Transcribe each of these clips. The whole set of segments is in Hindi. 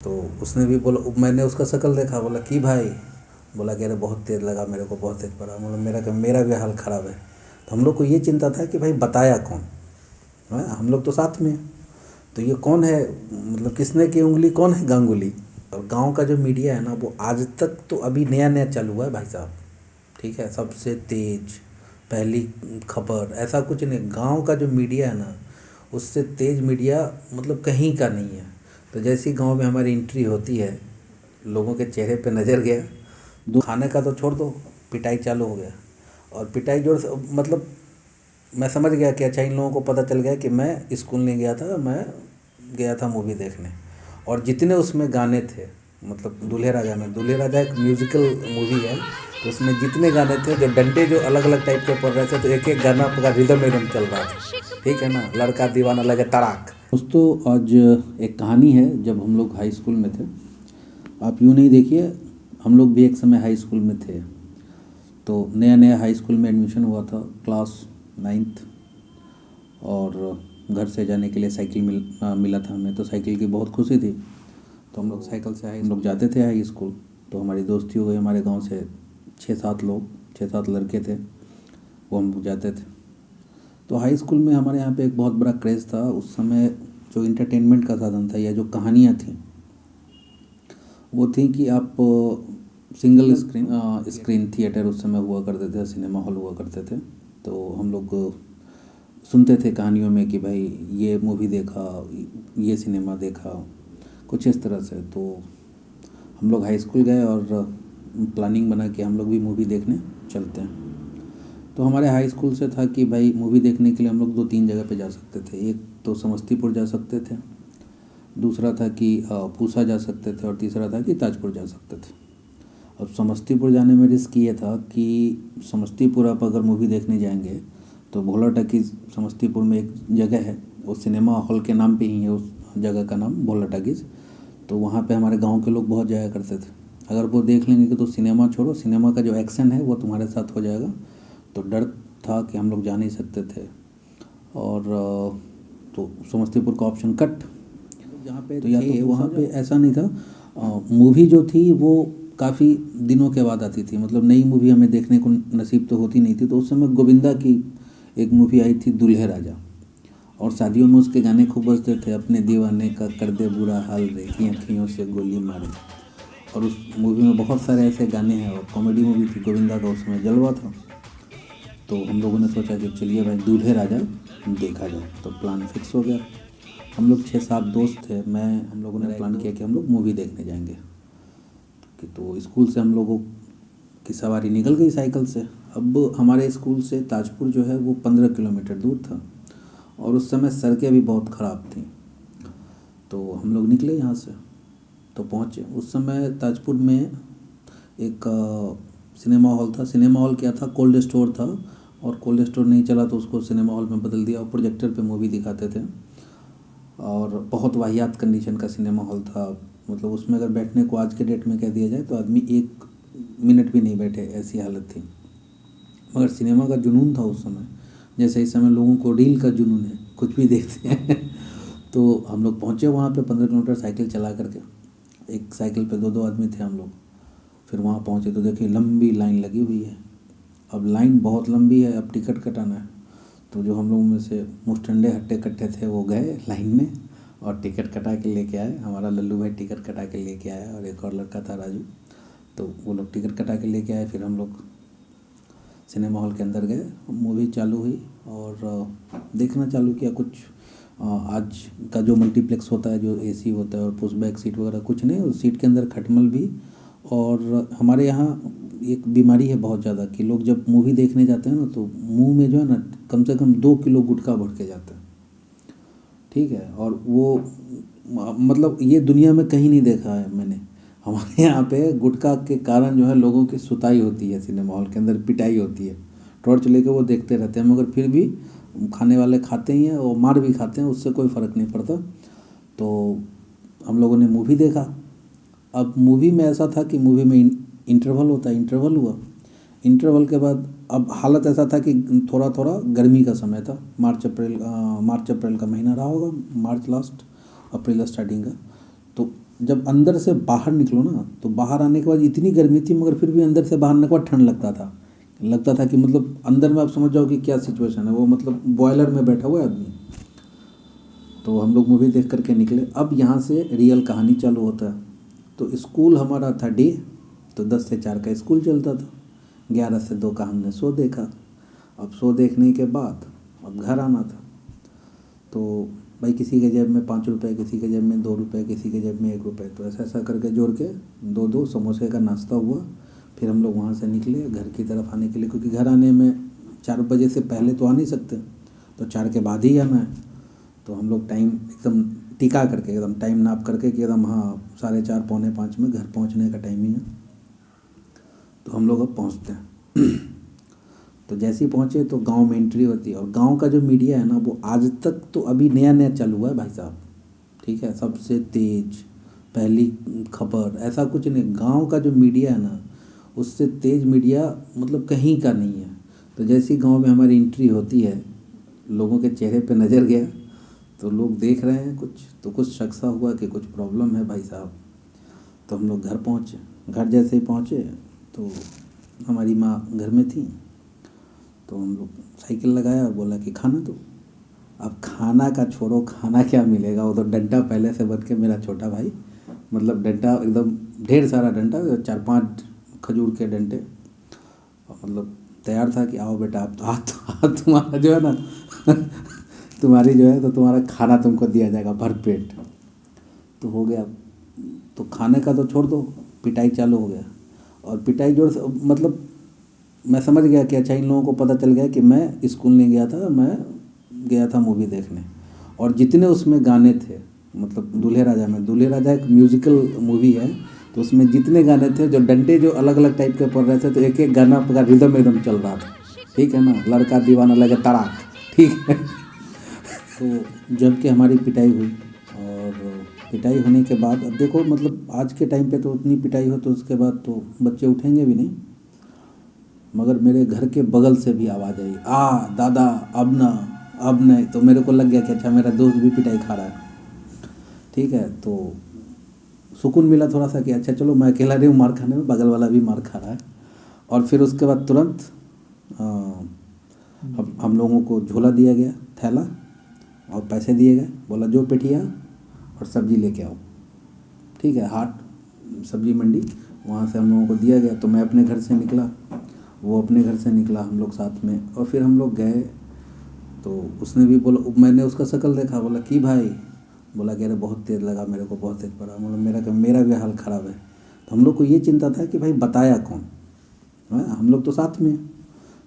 तो उसने भी बोला, मैंने उसका शक्ल देखा, बोला कि भाई, बोला कि अरे बहुत तेज़ लगा मेरे को, बहुत तेज़ पड़ा। बोला मेरा भी हाल ख़राब है। तो हम लोग को ये चिंता था कि भाई बताया कौन है, हम लोग तो साथ में हैं, तो ये कौन है, मतलब किसने की उंगली, कौन है गांगुली। और गांव का जो मीडिया है ना, वो आज तक तो अभी नया नया चालू हुआ है भाई साहब, ठीक है, सबसे तेज पहली खबर, ऐसा कुछ नहीं। गांव का जो मीडिया है ना, उससे तेज मीडिया मतलब कहीं का नहीं है। तो जैसी गांव में हमारी एंट्री होती है, लोगों के चेहरे पे नज़र गया, दो खाने का तो छोड़ दो, पिटाई चालू हो गया। और पिटाई जोर से, मतलब मैं समझ गया कि अच्छा इन लोगों को पता चल गया कि मैं स्कूल नहीं गया था, मैं गया था मूवी देखने। और जितने उसमें गाने थे, मतलब दूल्हे राजा में, दूल्हे राजा एक म्यूज़िकल मूवी है, तो उसमें जितने गाने थे, जो डंडे जो अलग अलग टाइप के पड़ रहे थे, तो एक एक गाना का रिदम एकदम चल रहा था, ठीक है ना, लड़का दीवाना लगे तड़ाक। दोस्तों, आज एक कहानी है। जब हम लोग हाई स्कूल में थे, आप यूँ नहीं देखिए, हम लोग भी एक समय हाई स्कूल में थे। तो नया नया हाई स्कूल में एडमिशन हुआ था, क्लास 9th। और घर से जाने के लिए साइकिल मिला था हमें, तो साइकिल की बहुत खुशी थी। तो हम लोग साइकिल से हम लोग जाते थे हाई स्कूल। तो हमारी दोस्ती हो गई, हमारे गांव से 6-7 लोग, 6-7 लड़के थे, वो हम लोग जाते थे। तो हाई स्कूल में हमारे यहाँ पे एक बहुत बड़ा क्रेज़ था उस समय। जो इंटरटेनमेंट का साधन था या जो कहानियाँ थीं, वो थी कि आप सिंगल स्क्रीन थिएटर उस समय हुआ करते थे, सिनेमा हॉल हुआ करते थे। तो हम लोग सुनते थे कहानियों में कि भाई ये मूवी देखा, ये सिनेमा देखा, कुछ इस तरह से। तो हम लोग हाई स्कूल गए और प्लानिंग बना कि हम लोग भी मूवी देखने चलते हैं। तो हमारे हाई स्कूल से था कि भाई मूवी देखने के लिए हम लोग 2-3 जगह पे जा सकते थे। एक तो समस्तीपुर जा सकते थे, दूसरा था कि पूसा जा सकते थे, और तीसरा था कि ताजपुर जा सकते थे। अब समस्तीपुर जाने में रिस्क ये था कि समस्तीपुर आप अगर मूवी देखने जाएंगे तो भोला टॉकीज़ समस्तीपुर में एक जगह है, वो सिनेमा हॉल के नाम पे ही है, उस जगह का नाम भोला टॉकीज़। तो वहाँ पे हमारे गांव के लोग बहुत जाया करते थे। अगर वो देख लेंगे कि तो सिनेमा छोड़ो, सिनेमा का जो एक्शन है वो तुम्हारे साथ हो जाएगा। तो डर था कि हम लोग जा नहीं सकते थे। और तो समस्तीपुर का ऑप्शन कट। जहाँ पे तो या तो वहाँ पे ऐसा नहीं था, मूवी जो थी वो काफ़ी दिनों के बाद आती थी, मतलब नई मूवी हमें देखने को नसीब तो होती नहीं थी। तो उस समय गोविंदा की एक मूवी आई थी, दूल्हे राजा, और शादियों में उसके गाने खूब बजते थे, अपने दीवाने का कर दे बुरा हाल रे की अखियों से गोली मारे। और उस मूवी में बहुत सारे ऐसे गाने हैं, और कॉमेडी मूवी थी, गोविंदा का उस समय जलवा था। तो हम लोगों ने सोचा कि चलिए भाई दूल्हे राजा देखा जाए। तो प्लान फिक्स हो गया। हम लोग 6-7 दोस्त थे, हम लोगों ने प्लान किया कि हम लोग मूवी देखने जाएंगे। कि तो स्कूल से हम लोगों की सवारी निकल गई साइकिल से। अब हमारे स्कूल से ताजपुर जो है वो 15 किलोमीटर दूर था, और उस समय सड़कें भी बहुत ख़राब थीं। तो हम लोग निकले यहाँ से, तो पहुँचे। उस समय ताजपुर में एक सिनेमा हॉल था। सिनेमा हॉल क्या था, कोल्ड स्टोर था, और कोल्ड स्टोर नहीं चला तो उसको सिनेमा हॉल में बदल दिया, और प्रोजेक्टर पे मूवी दिखाते थे। और बहुत वाहियात कंडीशन का सिनेमा हॉल था, मतलब उसमें अगर बैठने को आज के डेट में कह दिया जाए तो आदमी 1 मिनट भी नहीं बैठे, ऐसी हालत थी। मगर सिनेमा का जुनून था उस समय, जैसे इस समय लोगों को रील का जुनून है, कुछ भी देखते हैं। तो हम लोग पहुँचे वहाँ पे 15 किलोमीटर साइकिल चला करके। एक साइकिल पे 2-2 आदमी थे हम लोग। फिर वहाँ पहुँचे तो देखिए लंबी लाइन लगी हुई है। अब लाइन बहुत लंबी है, अब टिकट कटाना है। तो जो हम लोगों में से मुस्टंडे हट्टे कट्टे थे वो गए लाइन में और टिकट कटा के लेके आए। हमारा लल्लू भाई टिकट कटा के लेके आया, और एक और लड़का था राजू, तो वो लोग टिकट कटा के लेके आए। फिर हम लोग सिनेमा हॉल के अंदर गए, मूवी चालू हुई और देखना चालू किया। कुछ आज का जो मल्टीप्लेक्स होता है, जो एसी होता है और पुश बैक सीट वगैरह कुछ नहीं, उस सीट के अंदर खटमल भी। और हमारे यहाँ एक बीमारी है बहुत ज़्यादा कि लोग जब मूवी देखने जाते हैं ना, तो मुंह में जो है ना कम से कम 2 किलो गुटखा भर के जाते हैं, ठीक है। और वो मतलब ये दुनिया में कहीं नहीं देखा है मैंने। हमारे यहाँ पे गुटखा के कारण जो है लोगों की सुताई होती है, सिनेमा हॉल के अंदर पिटाई होती है, टॉर्च लेके वो देखते रहते हैं, मगर फिर भी खाने वाले खाते ही हैं और मार भी खाते हैं, उससे कोई फ़र्क नहीं पड़ता। तो हम लोगों ने मूवी देखा। अब मूवी में ऐसा था कि मूवी में इंटरवल होता है, इंटरवल हुआ। इंटरवल के बाद अब हालत ऐसा था कि थोड़ा थोड़ा गर्मी का समय था, मार्च अप्रैल का महीना रहा होगा, मार्च लास्ट अप्रैल स्टार्टिंग का। तो जब अंदर से बाहर निकलो ना तो बाहर आने के बाद इतनी गर्मी थी, मगर फिर भी अंदर से बाहर आने के बाद ठंड लगता था कि मतलब अंदर में आप समझ जाओ कि क्या सिचुएशन है, वो मतलब बॉयलर में बैठा हुआ है आदमी। तो हम लोग मूवी देख करके निकले। अब यहाँ से रियल कहानी चालू होता है। तो स्कूल हमारा था डे, तो 10 से 4 का स्कूल चलता था। 11 से 2 का हमने शो देखा। अब शो देखने के बाद अब घर आना था। तो भाई किसी के जेब में 5 रुपये, किसी के जेब में 2 रुपये, किसी के जेब में 1 रुपये, तो ऐसा ऐसा करके जोड़ के 2 समोसे का नाश्ता हुआ। फिर हम लोग वहाँ से निकले घर की तरफ आने के लिए, क्योंकि घर आने में 4 बजे से पहले तो आ नहीं सकते, तो 4 के बाद ही आना है। तो हम लोग टाइम एकदम टिका करके, एकदम टाइम नाप करके कि एकदम हाँ 4:30 4:45 में घर पहुँचने का टाइमिंग है। तो हम लोग अब पहुँचते हैं। तो जैसे ही पहुँचे तो गांव में एंट्री होती है, और गांव का जो मीडिया है ना वो आज तक तो अभी नया नया चालू हुआ है भाई साहब, ठीक है। सबसे तेज पहली खबर ऐसा कुछ नहीं, गांव का जो मीडिया है ना उससे तेज मीडिया मतलब कहीं का नहीं है। तो जैसे ही गांव में हमारी एंट्री होती है, लोगों के चेहरे पे नज़र गया, तो लोग देख रहे हैं कुछ, तो कुछ शक सा हुआ कि कुछ प्रॉब्लम है भाई साहब। तो हम लोग घर पहुँचे। घर जैसे ही पहुँचे तो हमारी माँ घर में थी। तो हम लोग साइकिल लगाया और बोला कि खाना दो। अब खाना का छोड़ो, खाना क्या मिलेगा, वो तो डंडा पहले से बन के मेरा छोटा भाई, मतलब डंडा एकदम ढेर सारा डंडा, 4-5 खजूर के डंडे, और मतलब तैयार था कि आओ बेटा आप, तो हाथ तुम्हारा जो है ना तुम्हारी जो है तो तुम्हारा खाना तुमको दिया जाएगा भर पेट। तो हो गया। तो खाने का तो छोड़ दो, पिटाई चालू हो गया। और पिटाई जोर से, मतलब मैं समझ गया कि अच्छा इन लोगों को पता चल गया कि मैं स्कूल नहीं गया था, मैं गया था मूवी देखने। और जितने उसमें गाने थे, मतलब दूल्हे राजा में, दूल्हे राजा एक म्यूज़िकल मूवी है, तो उसमें जितने गाने थे, जो डंडे जो अलग अलग टाइप के पड़ रहे थे, तो एक एक गाना का रिदम एकदम चल रहा था, ठीक है ना। लड़का दीवाना लगे तड़ाक, ठीक है। तो जब कि हमारी पिटाई हुई, और पिटाई होने के बाद अब देखो मतलब आज के टाइम पे तो उतनी पिटाई हो तो उसके बाद तो बच्चे उठेंगे भी नहीं, मगर मेरे घर के बगल से भी आवाज़ आई, दादा अब ना, अब नहीं। तो मेरे को लग गया कि अच्छा मेरा दोस्त भी पिटाई खा रहा है, ठीक है। तो सुकून मिला थोड़ा सा कि अच्छा चलो मैं अकेला नहीं हूँ मार खाने में, बगल वाला भी मार खा रहा है। और फिर उसके बाद तुरंत हम लोगों को झोला दिया गया, थैला, और पैसे दिए गए। बोला जो पेठिया और सब्ज़ी लेके आओ, ठीक है। हाट सब्ज़ी मंडी, वहाँ से हम लोगों को दिया गया। तो मैं अपने घर से निकला, वो अपने घर से निकला, हम लोग साथ में, और फिर हम लोग गए। तो उसने भी बोला, मैंने उसका शक्ल देखा, बोला कि भाई, बोला कि अरे बहुत तेज़ लगा मेरे को, बहुत तेज़ पड़ा। बोला मेरा भी हाल ख़राब है। तो हम लोग को ये चिंता था कि भाई बताया कौन, है हम लोग तो साथ में,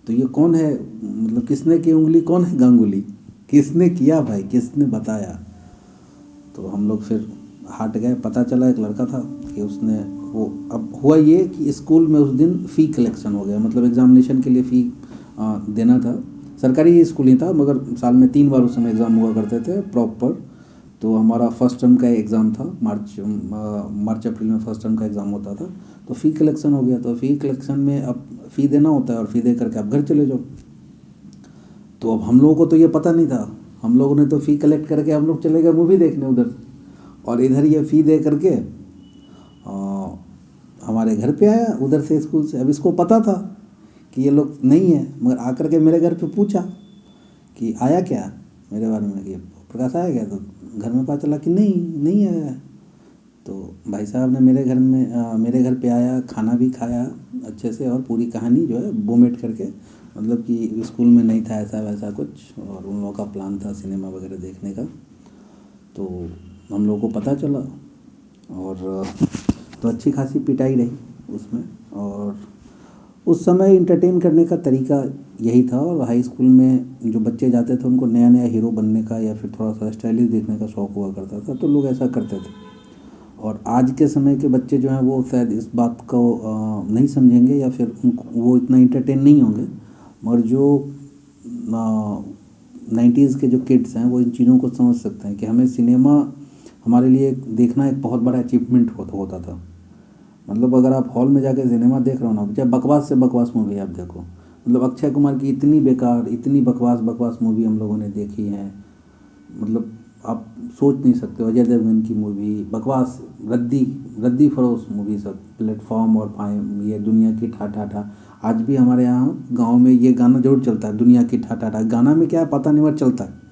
तो ये कौन है, मतलब किसने की उंगली, कौन है गांगुली, किसने किया भाई, किसने बताया। तो हम लोग फिर हाट गए। पता चला एक लड़का था कि उसने वो, अब हुआ ये कि स्कूल में उस दिन फ़ी कलेक्शन हो गया, मतलब एग्ज़ामिनेशन के लिए फ़ी देना था। सरकारी स्कूल ही था, मगर साल में 3 बार उस समय एग्ज़ाम हुआ करते थे प्रॉपर। तो हमारा फर्स्ट टर्म का एग्ज़ाम था, मार्च अप्रैल में फर्स्ट टर्म का एग्ज़ाम होता था। तो फ़ी कलेक्शन हो गया। तो फ़ी कलेक्शन में अब फ़ी देना होता है, और फ़ी दे करके आप घर चले जाओ। तो अब हम लोगों को तो ये पता नहीं था, हम लोगों ने तो फ़ी कलेक्ट करके हम लोग चले गए मूवी देखने उधर, और इधर ये फ़ी दे करके हमारे घर पे आया उधर से स्कूल से। अब इसको पता था कि ये लोग नहीं है, मगर आकर के मेरे घर पे पूछा कि आया क्या मेरे बारे में, कि प्रकाश आया क्या। तो घर में पता चला कि नहीं आया है। तो भाई साहब ने मेरे घर पे आया, खाना भी खाया अच्छे से, और पूरी कहानी जो है बोमेट करके, मतलब कि स्कूल में नहीं था ऐसा वैसा कुछ, और उन लोगों का प्लान था सिनेमा वगैरह देखने का। तो हम लोगों को पता चला, और तो अच्छी खासी पिटाई रही उसमें। और उस समय इंटरटेन करने का तरीका यही था। और हाई स्कूल में जो बच्चे जाते थे उनको नया नया हीरो बनने का या फिर थोड़ा सा स्टाइलिश देखने का शौक़ हुआ करता था, तो लोग ऐसा करते थे। और आज के समय के बच्चे जो हैं वो शायद इस बात को नहीं समझेंगे, या फिर वो इतना इंटरटेन नहीं होंगे। मगर जो 90s के जो किड्स हैं वो इन चीज़ों को समझ सकते हैं कि हमें सिनेमा हमारे लिए देखना एक बहुत बड़ा अचीवमेंट होता था। मतलब अगर आप हॉल में जाकर सिनेमा देख रहे हो ना, चाहे बकवास से बकवास मूवी आप देखो, मतलब अक्षय कुमार की इतनी बेकार, इतनी बकवास मूवी हम लोगों ने देखी है, मतलब आप सोच नहीं सकते हो। अजय देवगन की मूवी बकवास, रद्दी रद्दी फरोश मूवी सब, प्लेटफॉर्म और फाइम, ये दुनिया की ठा ठा ठा। आज भी हमारे यहाँ गांव में ये गाना जरूर चलता है, दुनिया की ठा ठा ठा। गाना में क्या है पता नहीं, बट चलता है।